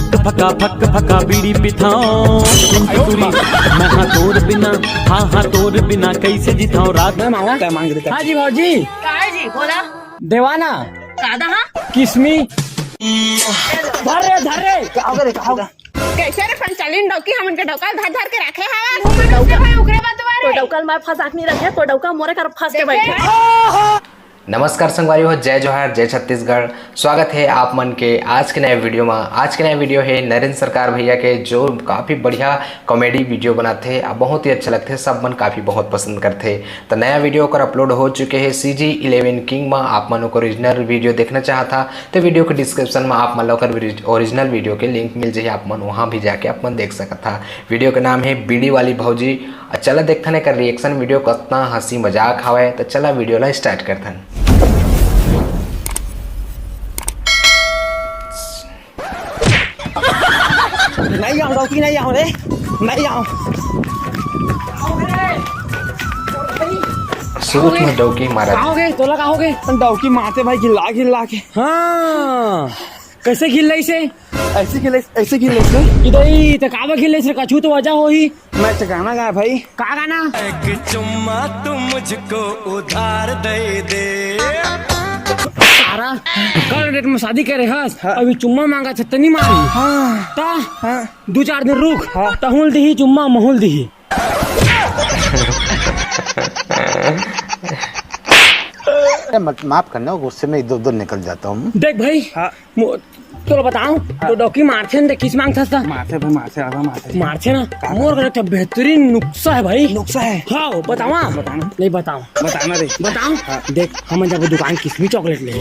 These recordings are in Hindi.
फक फका बीड़ी पिथाओ मैं हाँ तोर बिना हाँ तोर बिना कैसे जिताऊं रात में मांगा क्या मांग रहे थे? हाँ जी भाजी जी बोला देवाना दादा हाँ किसमी धर रे कैसे रे पंचालीन डौकी हम उनके डौका धर धर के रखे हैं भाई उकरे बात तुम्हारे डौकल मैं फंसा नहीं रखे तो डौका मोरे कर फंस के बैठे। नमस्कार संगवारी हो, जय जोहार, जय छत्तीसगढ़। स्वागत है आप मन के आज के नए वीडियो में। आज के नए वीडियो है नरेंद्र सरकार भैया के, जो काफ़ी बढ़िया कॉमेडी वीडियो बनाते हैं, बहुत ही अच्छे लगते हैं, सब मन काफ़ी बहुत पसंद करते हैं। तो नया वीडियो कर अपलोड हो चुके हैं CG11 किंग में। आप मन को ओरिजिनल वीडियो देखना चाहता तो वीडियो के डिस्क्रिप्शन में आप मन लोग ओरिजिनल वीडियो के लिंक मिल जाए, आप मन वहाँ भी जाके आप मन देख सकता। वीडियो का नाम है बीड़ी वाली भौजी। चला देखते हैं कर रिएक्शन वीडियो कितना हंसी मजाक हवा। तो चला वीडियो ला स्टार्ट करते हैं। नहीं आओ डौकी नहीं आओ रे नहीं आओ। शुरू में डौकी मारा आओगे तो लगाओगे डौकी मारते भाई गिल्ला के। हाँ कैसे खिल रही से ऐसे खिले इधर ही तो काबा खिल रही से कछू तो वजह हो ही। मैं गाना गाया भाई। का गाना? एक चुम्मा तू मुझको उधार दे दे। सारा कल डेट में शादी करे हस अभी चुम्मा मांगा छत नहीं मारी। हाँ ता हाँ 2-4 दिन रुक तहुल दी चुम्मा महूल दी। माफ करना, गुस्से में इधर उधर निकल जाता हूँ। देख भाई हाँ तो बताऊं तो डॉकी मारथे न किस मांगता था मारथे ना मोर का तो बेहतरीन नुस्खा है भाई। नुस्खा है? हाँ बतावा नहीं बताना रे बताऊं। देख हम जब दुकान किस्मी चॉकलेट ले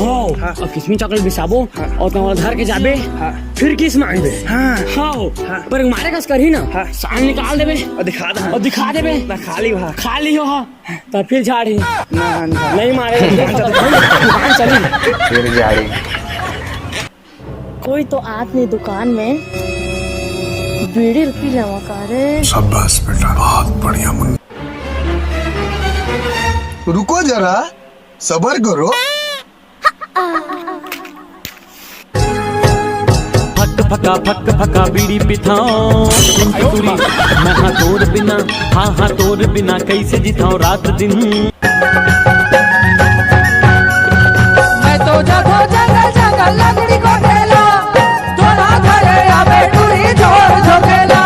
और किस्मी चॉकलेट बिसाबो और तुम्हारा घर के जाबे फिर किस मांगबे। हाँ पर मारे कस करही ना साल निकाल देबे और दिखा देबे खाली हो तो फिर झाड़ी नहीं मारे दुकान चली फिर जाड़ी। कोई तो आदमी दुकान में बीड़ी रुपी जमा करे। शाबाश बेटा, बहुत बढ़िया मुन्ना। रुको जरा सबर करो। फक फका बीड़ी पिथाओ मैं हाँ तोर बिना हाँ तोर बिना कैसे जिताऊं रात दिन। मैं तो जगह जंगल लकड़ी को ठेला थोड़ा घरे आवे टूरी जोर झोकेला।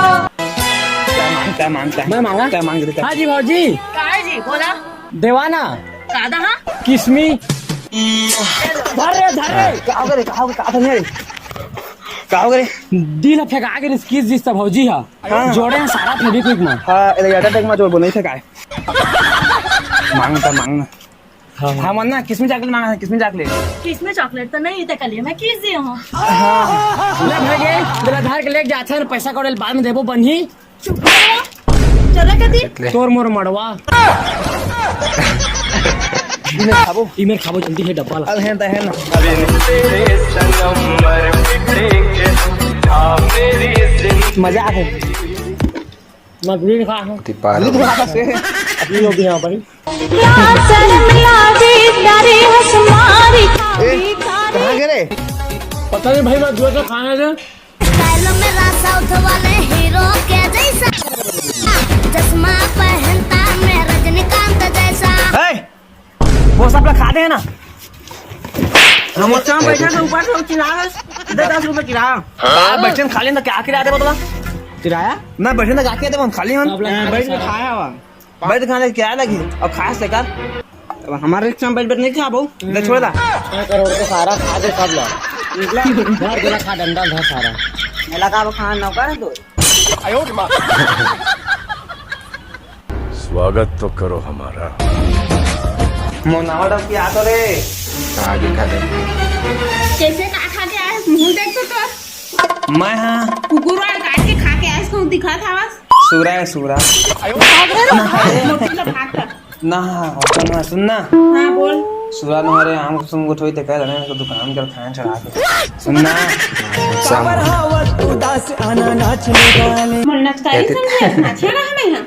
क्या मांगता है? मैं मांगा क्या मांग रहे थे? हाँ जी भाजी जी बोला देवाना दादा हाँ किसमी कहा करे दिल फेंका के किस जिसता भौजी हा जोड़े हैं सारा फेविक्विक में। हाँ इलेक्ट्रिक टेक में जोड़ बोल नहीं थे काय मांगना। हाँ मानना किसमें चॉकलेट मांगा है? किसमें चॉकलेट तो नहीं थे कल मैं किस दिया हूँ। ले भागे बेला धार के लेके जाते हैं पैसा कोड़े बाद में देबो बन्ही चला कदी तोर मोर मड़वा इमेर खाबो जल्दी है डब्बा ला। है ना मजा आ गया मैं भी खा हूं अपनी लोग यहां पर कहाँ गए? पता नहीं भाई मैं जो तो खाए थे स्टाइल मेरा साउथ वाले हीरो के जैसा, चश्मा पहनता मैं रजनीकांत जैसा। वो सब लोग खाते हैं ना। हम अच्छा बैठे थे ऊपर से किराया 10 रुपए किराया। बैठे खा लेना क्या किराया दे बता? किराया ना बैठे ना जाके दे हम खा लिया बैठ के खाया हुआ बैठ खाने क्या लगी अब खाया से कर। अब हमारे रिक्शा में बैठ नहीं खा बहु ले छोड़ दा करोड़ का सारा खा दे सब लोग घर देना खा डंडा था सारा मेला का खाना ना कर दो। स्वागत तो करो हमारा। मोनावा डब की आतो रे आगे खा दे। कैसे खा के आए मुंह देख तो मैं हाँ कुकुर वाला काट के खा के आए कौन दिखा था बस सूरा ना सुनना हाँ बोल सूरा हमारे आम सुन को थोड़ी तक रहने को दुकान कर खाना चढ़ा के सुनना उदास आना नाचने वाले नचकारी समझे नाचे ना हमें यहाँ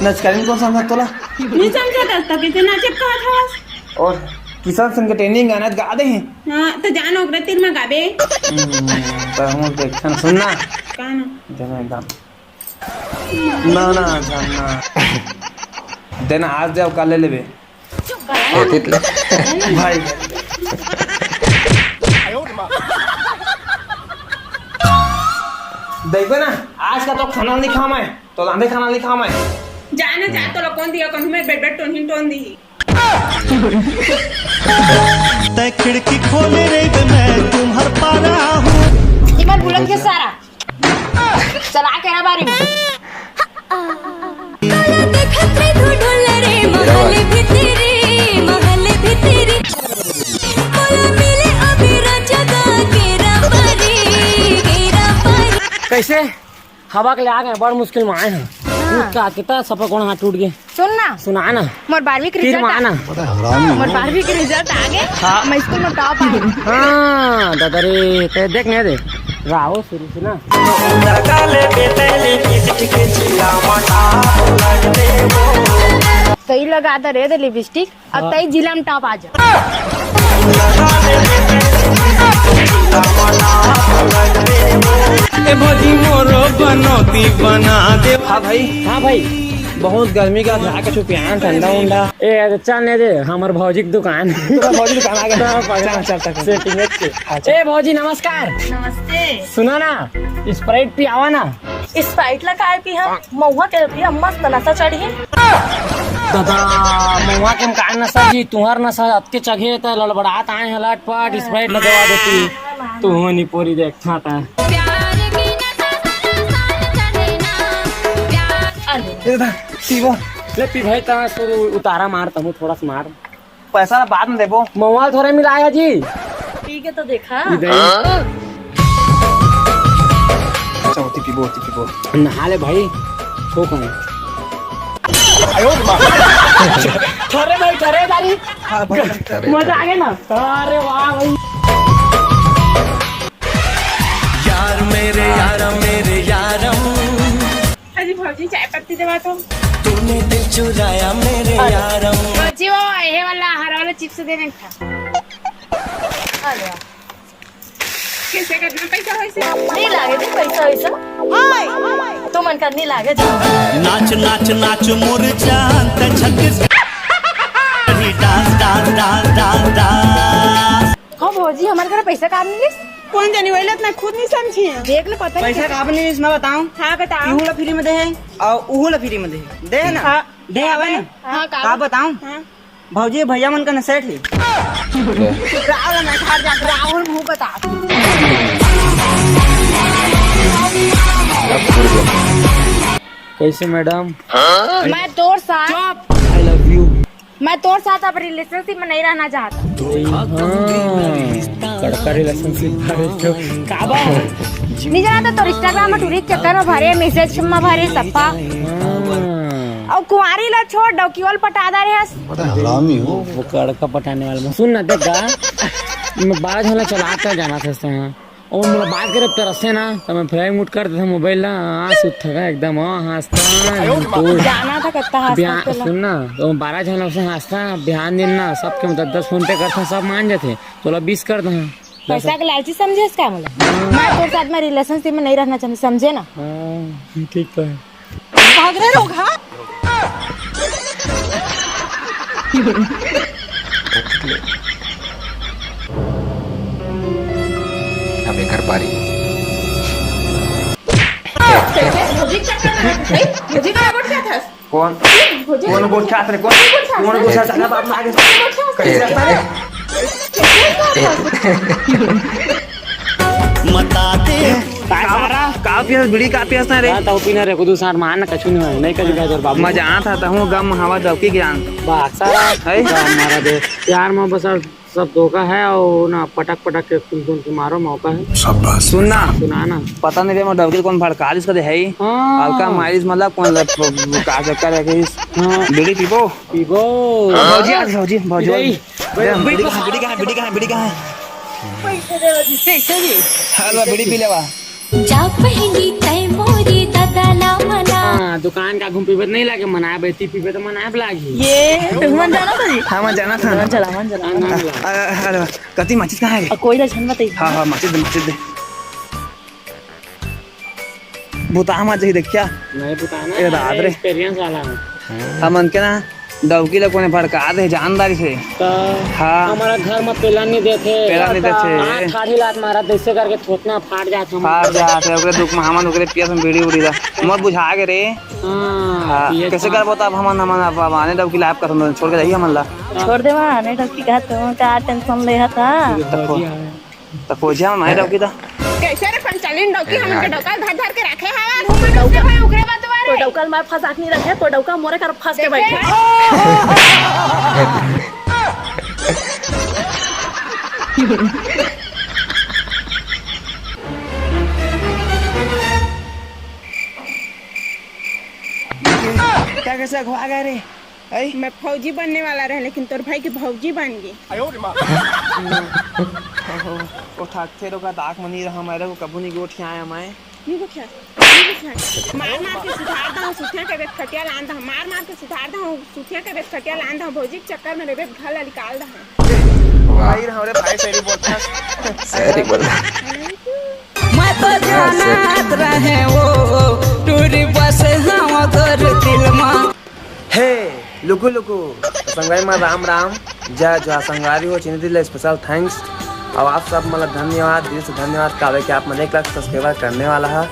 नचकारीन कौन समझा तोला नहीं समझा था तब कितने नाचे कहा था और किसान संग ट्रेनिंग गाना गा दे हैं हाँ तो जानो ओकरे तीर में गाबे पर हम देखन सुनना का ना देना एकदम ना जानना देना आज जाओ कल ले लेबे भाई देखो ना आज का तो खाना नहीं खा मैं तो लांदे खाना नहीं खा मैं जाना जा तो लोग कौन दिया कौन में बेड टोन दी तय खिड़की खोले रे मैं तुम्हार पारा हूँ इमन बुलंद के सारा चला के ना बारी में कैसे हवा के लिए आ गए बड़ मुश्किल में आए हैं का कितना सफर कोण हाथ टूट गए सुन ना सुना ना मोर 12वीं के फिर रिजल्ट माना मोर 12वीं के रिजल्ट आ गए मैं स्कूल में टॉप आ गई हाँ दादा रे ते देख नहीं दे राहो शुरू से ना तई लगा दे रे लिपस्टिक अब तई जिला में टॉप आ जा भोजी मोरो बनौती बना दे। हाँ भाई बहुत गर्मी का जाके छुपियान ठंडा उंडा ए चल नहीं दे हमार भौजी की दुकान भौजी दुकान आ गया चल सेटिंग अच्छी ए भौजी नमस्कार नमस्ते सुना ना स्प्राइट पियावा ना स्प्राइट ला काय पी हम महुआ के पी मस्त नशा चढ़ी है दादा महुआ के का नशा जी तुहार नशा अतके चढ़े त लड़बड़ात आए हैं लटपट स्प्राइट लगवा देती तू होनी पूरी देखता था सीबो ले पी भाई ता तो उतारा मार तमु थोड़ा सा मार पैसा बाद में देबो महुआ थोड़े मिलाया जी पी के तो देखा होती पीबो नहा ले भाई सो कौन थोड़े भाई थोड़े दारी मजा आ गया ना अरे वाह भाई यार मेरे यारम अजी भौजी चाय पत्ती देवा तो तूने दिल चुराया मेरे यारम जी वो ये वाला हरा वाला चिप्स देने था अरे कैसे कितना पैसा होइसे नहीं लागे थे पैसा वैसा तो मन करनी लागे नाच नाच नाच मोर जान त छत्तीसगढ़ डांस हाँ भौजी हमारे घर पैसा काम नहीं कौन जानी वही मैं खुद नहीं समझी देख ले पता पैसा का आपने मैं बताऊं हाँ बताओ इहू ला फ्री में दे है और उहू ला फ्री में दे है ना दे आवे ना हाँ का बताऊं भौजी भैया मन का न सेठ है राहुल मैं घर जा राहुल मुंह बता कैसे मैडम मैं तोर साथ आई लव यू मैं तोर साथ अब रिलेशनशिप में नहीं रहना चाहता कड़का रिलेशनशिप काबा नहीं जाना तो इंस्टाग्राम में टूरिस्ट चक्कर में भरे मैसेज में भरे सप्पा और कुंवारी ला छोड़ दो केवल पटादा रे वो कड़का पटाने वाला मैं सुन ना देगा मैं बाज होला चलाता जाना था और मैं बात करे तेरे से ना तो मैं फ्लाई मूड कर देता मोबाइल ना सुत था एकदम हंसता जाना था कितना हंसता सुन ना तो 12 जन से हंसता ध्यान देना सबके 10 फोन पे करता सब मान जाते तो 20 कर दे पैसा के लालची समझे इसका मतलब मैं तेरे साथ में रिलेशनशिप में नहीं रहना चाहती समझे ना ठीक है भाग रहे लोग हाँ अबे कर पा रही भौजी का बोल क्या था कौन गोट खात रे कौन गोट खात ना बाप में आगे कैसे आता रे मता दे का पियस बीड़ी का पियस ना रे तो पीना रे कुदू सार मान कछु नहीं कभी का जोर बाबू मजा आता था हूं गम हवा दबकी ज्ञान बात सारा है हमारा दे प्यार में बस सब धोखा है और ना पटक के तुम मारो मौका है सुनना सुना पता नहीं रे मैं डबकी कौन भड़का इसका दे है हल्का माइलेज मतलब कौन का चक्कर है कि बीड़ी पीबो भौजी बीड़ी कहां है पैसे दे पैसे दे हेलो बीड़ी पी लेवा जा पहली तय मोरी दादा ला मना हाँ दुकान का घूम पीबे नहीं लागे मनाए बेती पीबे तो मनाए लागी ये मन जाना था जी हाँ मैं जाना था मन चला अरे कति माचिस कहाँ है कोई झन बताई हाँ माचिस दे बुता मत ही देख क्या नहीं पता ये ना दादरे। एक्सपीरियंस वाला हूँ हमन के ना डौकी लोग ने भड़का दे जानदारी से तो हाँ हमारा घर में पेला नहीं देते पेला नहीं देते। हाँ, ठाड़ी लात मारा ऐसे करके थोतना फाट जाता हम फाड़ जाते ओकरे दुख में हमन ओकरे पिया में बीड़ी उड़ी दा मत बुझा के रे हाँ ये कैसे कर बता हमन अब आने डौकी लाइफ कर छोड़ के जाइए हमन ला छोड़ दे वहाँ नहीं डॉक्टर का तुम का टेंशन ले था तो खोजिया मैं डौकी दा कैसे रे पंचालीन डौकी हमन के डौका धर धर के रखे हवा डौका भाई उकरे बात तो बारे डौकल मैं फंसा के नहीं रखे तो डौका मोरे कर फंस के बैठे क्या कैसे अगवा गए रे ऐ मैं फौजी बनने वाला रहे लेकिन तोर भाई की भौजी बन गई ओ ठाक थे रोका ताक मनी रहा मेरे को कबू नहीं गोठ आया मैं ये क्या मार मार के सुधार दा सुथिया के बेट खटिया लान दा मार मार के सुधार दा सुथिया के बेट खटिया लान दा भौजी के चक्कर में रे बेट घर निकाल दा भाई हमरे भाई सही बोलता सही बोल मैं तो जानत रहे वो टूरी बस हम तोर दिल में हे लुकु लुकु संगाई मां राम राम जय जय संगारी हो चिन्ह दिल स्पेशल थैंक्स और आप सब मतलब धन्यवाद दिल से धन्यवाद कावे कि आप मैंने 1 लाख सब्सक्राइबर करने वाला है